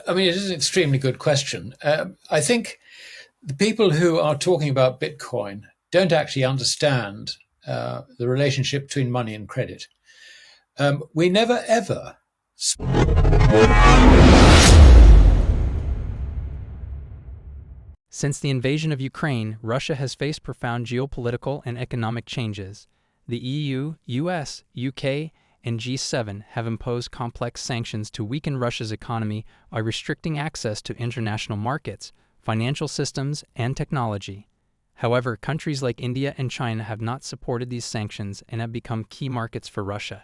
I mean, it is an extremely good question. I think the people who are talking about Bitcoin don't actually understand the relationship between money and credit. We never ever. Since the invasion of Ukraine, Russia has faced profound geopolitical and economic changes. The EU, US, UK, and G7 have imposed complex sanctions to weaken Russia's economy by restricting access to international markets, financial systems, and technology. However, countries like India and China have not supported these sanctions and have become key markets for Russia.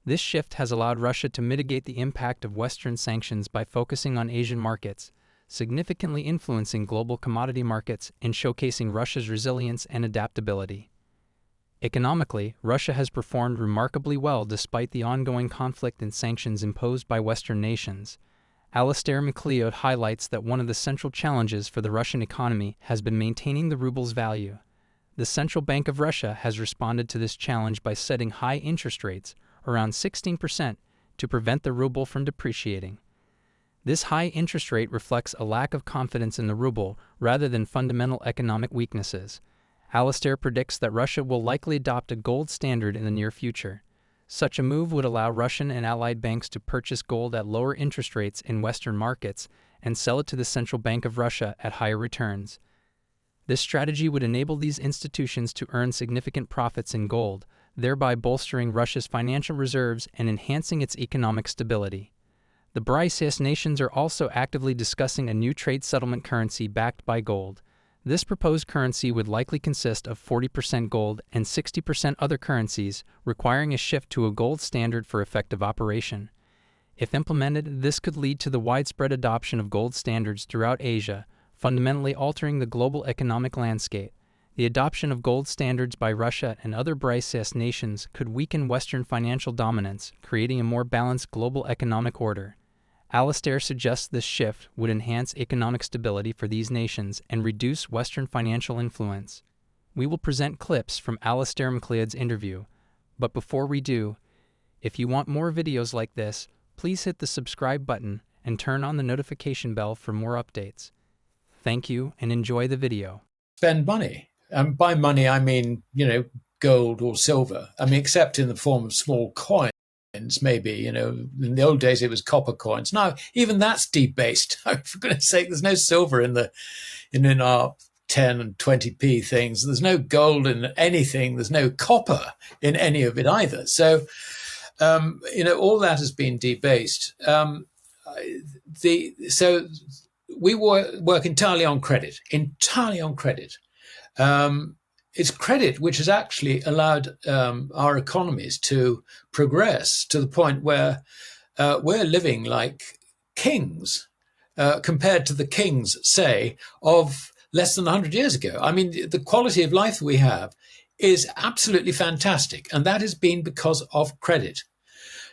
This shift has allowed Russia to mitigate the impact of Western sanctions by focusing on Asian markets, significantly influencing global commodity markets and showcasing Russia's resilience and adaptability. Economically, Russia has performed remarkably well despite the ongoing conflict and sanctions imposed by Western nations. Alasdair Macleod highlights that one of the central challenges for the Russian economy has been maintaining the ruble's value. The Central Bank of Russia has responded to this challenge by setting high interest rates, around 16%, to prevent the ruble from depreciating. This high interest rate reflects a lack of confidence in the ruble rather than fundamental economic weaknesses. Alasdair predicts that Russia will likely adopt a gold standard in the near future. Such a move would allow Russian and allied banks to purchase gold at lower interest rates in Western markets and sell it to the Central Bank of Russia at higher returns. This strategy would enable these institutions to earn significant profits in gold, thereby bolstering Russia's financial reserves and enhancing its economic stability. The BRICS nations are also actively discussing a new trade settlement currency backed by gold. This proposed currency would likely consist of 40% gold and 60% other currencies, requiring a shift to a gold standard for effective operation. If implemented, this could lead to the widespread adoption of gold standards throughout Asia, fundamentally altering the global economic landscape. The adoption of gold standards by Russia and other BRICS nations could weaken Western financial dominance, creating a more balanced global economic order. Alasdair suggests this shift would enhance economic stability for these nations and reduce Western financial influence. We will present clips from Alasdair Macleod's interview, but before we do, if you want more videos like this, please hit the subscribe button and turn on the notification bell for more updates. Thank you and enjoy the video. Spend money. By money, I mean, gold or silver. I mean, except in the form of small coins. Maybe, in the old days it was copper coins. Now, even that's debased. For goodness sake, there's no silver in our 10 and 20p things. There's no gold in anything. There's no copper in any of it either. So, all that has been debased. So we work entirely on credit. It's credit which has actually allowed our economies to progress to the point where we're living like kings compared to the kings, say, of less than 100 years ago. I mean, the quality of life we have is absolutely fantastic, and that has been because of credit.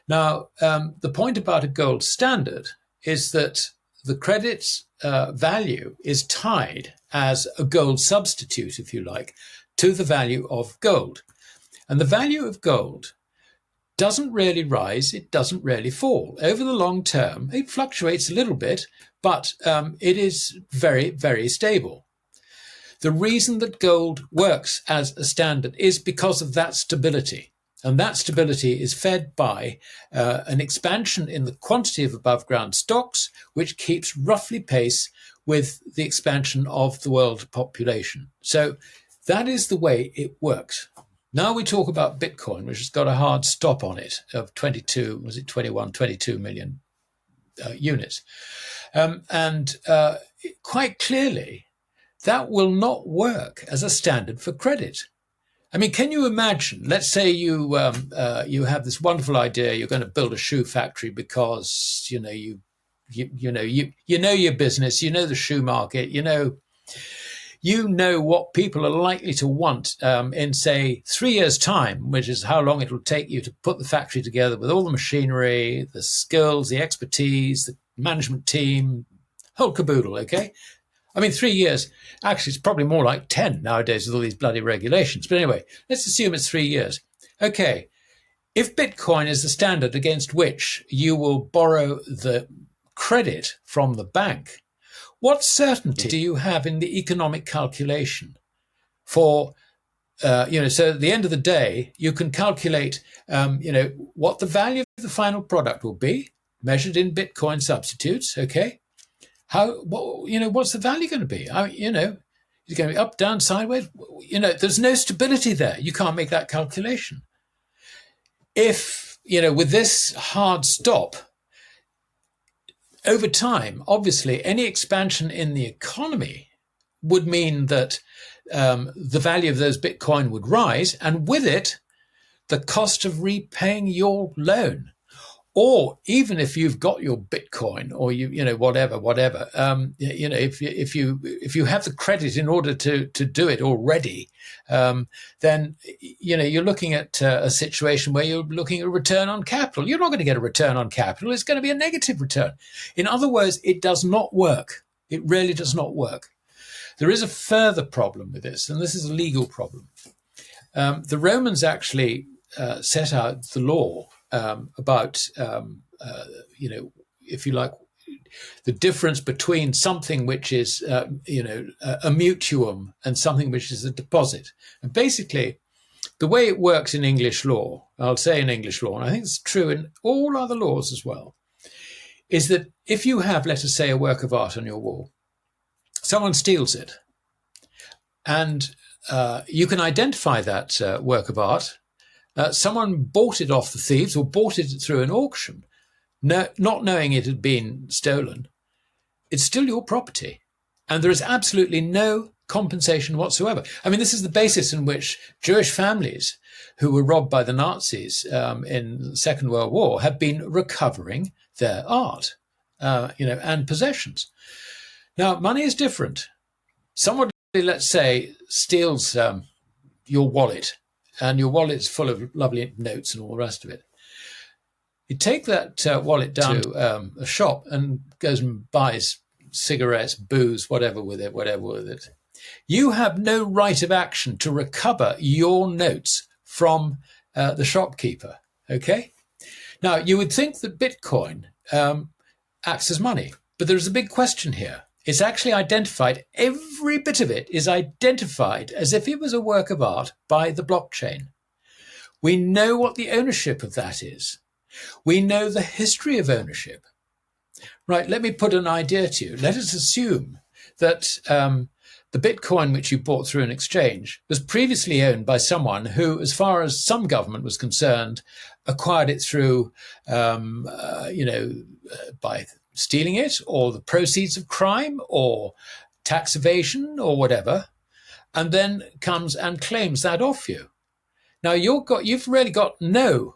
Now, the point about a gold standard is that the credit value is tied as a gold substitute, if you like, to the value of gold. And the value of gold doesn't really rise, it doesn't really fall. Over the long term, it fluctuates a little bit, but it is very, very stable. The reason that gold works as a standard is because of that stability. And that stability is fed by an expansion in the quantity of above ground stocks, which keeps roughly pace with the expansion of the world population. So that is the way it works. Now we talk about Bitcoin, which has got a hard stop on it of 22 million units. And quite clearly, that will not work as a standard for credit. I mean, can you imagine, let's say you have this wonderful idea, you're going to build a shoe factory because, you know your business, you know the shoe market, you know what people are likely to want in, say, 3 years' time, which is how long it will take you to put the factory together with all the machinery, the skills, the expertise, the management team, whole caboodle, okay? I mean, 3 years, actually, it's probably more like 10 nowadays with all these bloody regulations. But anyway, let's assume it's 3 years. Okay, if Bitcoin is the standard against which you will borrow the credit from the bank, what certainty do you have in the economic calculation for, so at the end of the day, you can calculate, what the value of the final product will be, measured in Bitcoin substitutes, okay? What's the value going to be? Is it going to be up, down, sideways? There's no stability there. You can't make that calculation. If, with this hard stop, over time, obviously, any expansion in the economy would mean that the value of those Bitcoin would rise, and with it, the cost of repaying your loan. Or even if you've got your Bitcoin, or whatever, if you have the credit in order to do it already, then you're looking at a situation where you're looking at a return on capital. You're not going to get a return on capital. It's going to be a negative return. In other words, it does not work. It really does not work. There is a further problem with this, and this is a legal problem. The Romans actually set out the law about, if you like, the difference between something which is, a mutuum and something which is a deposit. And basically, the way it works in English law, I'll say in English law, and I think it's true in all other laws as well, is that if you have, let us say, a work of art on your wall, someone steals it, and you can identify that work of art. Someone bought it off the thieves or bought it through an auction, not knowing it had been stolen. It's still your property, and there is absolutely no compensation whatsoever. I mean, this is the basis in which Jewish families who were robbed by the Nazis in the Second World War have been recovering their art, and possessions. Now, money is different. Somebody, let's say, steals your wallet, and your wallet's full of lovely notes and all the rest of it. You take that wallet down to a shop and goes and buys cigarettes, booze, whatever with it. You have no right of action to recover your notes from the shopkeeper, okay? Now, you would think that Bitcoin acts as money, but there's a big question here. It's actually identified, every bit of it is identified as if it was a work of art by the blockchain. We know what the ownership of that is. We know the history of ownership. Right, let me put an idea to you. Let us assume that the Bitcoin which you bought through an exchange was previously owned by someone who, as far as some government was concerned, acquired it through, by stealing it, or the proceeds of crime, or tax evasion, or whatever, and then comes and claims that off you. Now you've really got no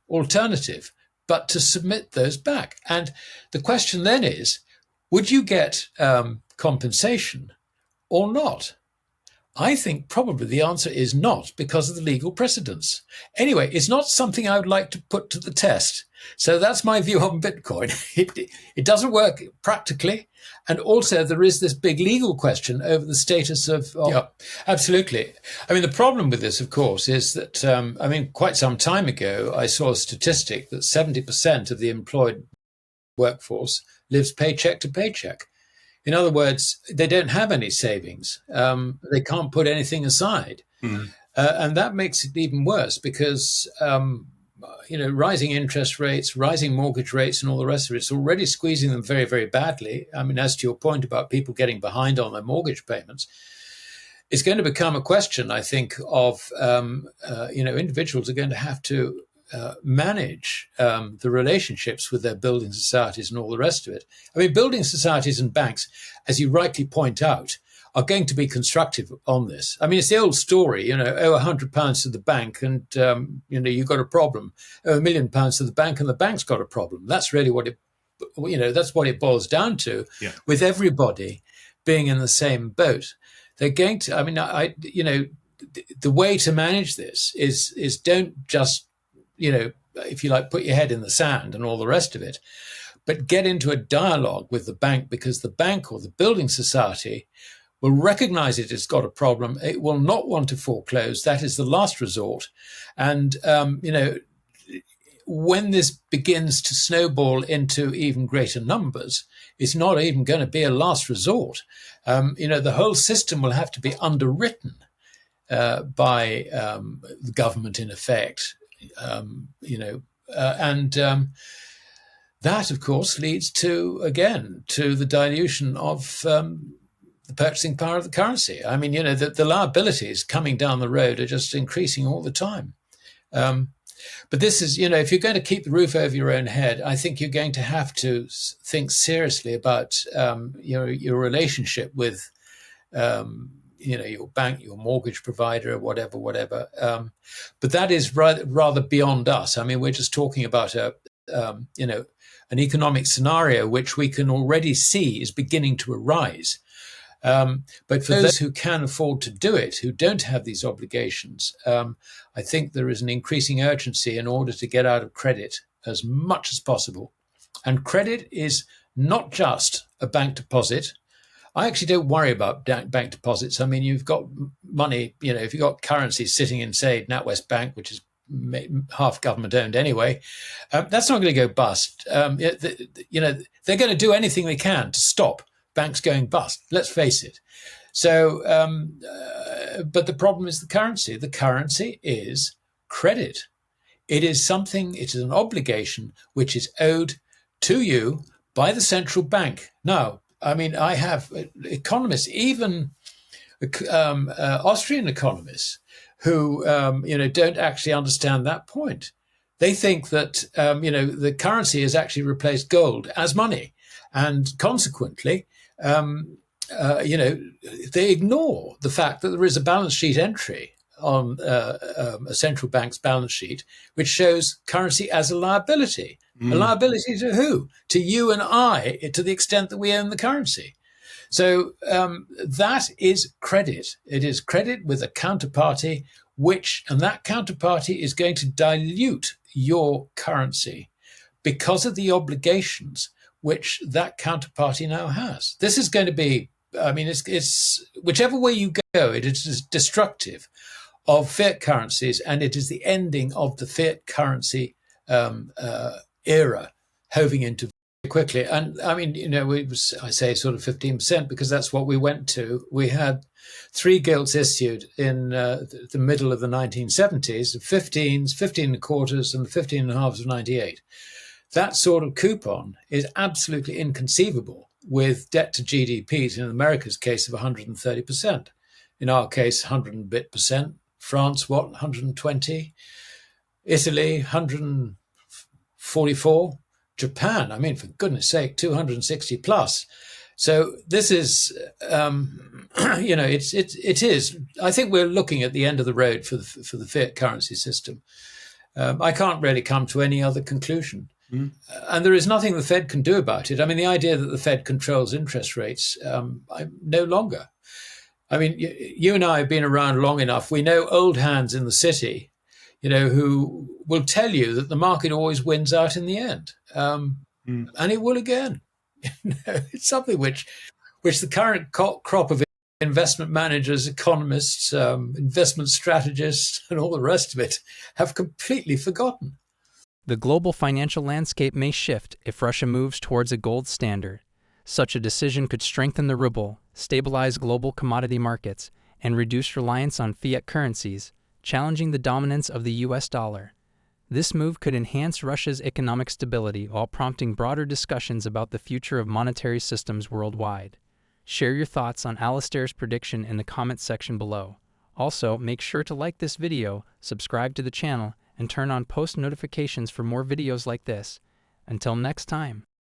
alternative but to submit those back. And the question then is, would you get compensation or not? I think probably the answer is not, because of the legal precedents. Anyway, it's not something I would like to put to the test. So that's my view on Bitcoin. It doesn't work practically. And also there is this big legal question over the status of... Yeah, absolutely. I mean, the problem with this, of course, is that, quite some time ago, I saw a statistic that 70% of the employed workforce lives paycheck to paycheck. In other words, they don't have any savings. They can't put anything aside. Mm. And that makes it even worse because, rising interest rates, rising mortgage rates and all the rest of it's already squeezing them very, very badly. I mean, as to your point about people getting behind on their mortgage payments, it's going to become a question, I think, of, individuals are going to have to manage the relationships with their building societies and all the rest of it. I mean, building societies and banks, as you rightly point out, are going to be constructive on this. I mean, it's the old story, owe £100 to the bank and, you've got a problem. Owe £1 million to the bank and the bank's got a problem. That's really what that's what it boils down to, with everybody being in the same boat. They're going to, the way to manage this is don't just, if you like, put your head in the sand and all the rest of it, but get into a dialogue with the bank, because the bank or the building society will recognize it has got a problem. It will not want to foreclose. That is the last resort. And, when this begins to snowball into even greater numbers, it's not even going to be a last resort. The whole system will have to be underwritten by the government, in effect. That, of course, leads to the dilution of the purchasing power of the currency. I mean, the liabilities coming down the road are just increasing all the time. But this is, if you're going to keep the roof over your own head, I think you're going to have to think seriously about your relationship with, your bank, your mortgage provider, whatever. But that is rather beyond us. I mean, we're just talking about an economic scenario which we can already see is beginning to arise. But for those who can afford to do it, who don't have these obligations, I think there is an increasing urgency in order to get out of credit as much as possible. And credit is not just a bank deposit. I actually don't worry about bank deposits. I mean, you've got money, if you've got currency sitting in, say, NatWest Bank, which is half government owned anyway, that's not going to go bust. They're going to do anything they can to stop banks going bust. Let's face it. So, but the problem is the currency. The currency is credit. It is an obligation which is owed to you by the central bank. Now, I mean, I have economists, even Austrian economists, who don't actually understand that point. They think that the currency has actually replaced gold as money, and consequently, they ignore the fact that there is a balance sheet entry on a central bank's balance sheet which shows currency as a liability. A liability to who? To you and I, to the extent that we own the currency. So that is credit. It is credit with a counterparty, and that counterparty is going to dilute your currency because of the obligations which that counterparty now has. This is going to be, I mean, it's whichever way you go, it is destructive of fiat currencies, and it is the ending of the fiat currency era, hoving into quickly. And I mean, I say sort of 15% because that's what we went to. We had 3 gilts issued in the middle of the 1970s, the 15s, 15 and quarters, and the 15 and a halves of 98. That sort of coupon is absolutely inconceivable with debt to GDPs, in America's case, of 130%. In our case, 100 and bit percent. France, 120? Italy, 144? Japan, I mean, for goodness sake, 260 plus. So this is, it is. I think we're looking at the end of the road for the fiat currency system. I can't really come to any other conclusion. And there is nothing the Fed can do about it. I mean, the idea that the Fed controls interest rates, no longer. I mean, you and I have been around long enough. We know old hands in the city, who will tell you that the market always wins out in the end. And it will again. It's something which the current crop of investment managers, economists, investment strategists, and all the rest of it have completely forgotten. The global financial landscape may shift if Russia moves towards a gold standard. Such a decision could strengthen the ruble, stabilize global commodity markets, and reduce reliance on fiat currencies, challenging the dominance of the U.S. dollar. This move could enhance Russia's economic stability while prompting broader discussions about the future of monetary systems worldwide. Share your thoughts on Alasdair's prediction in the comments section below. Also, make sure to like this video, subscribe to the channel, and turn on post notifications for more videos like this. Until next time.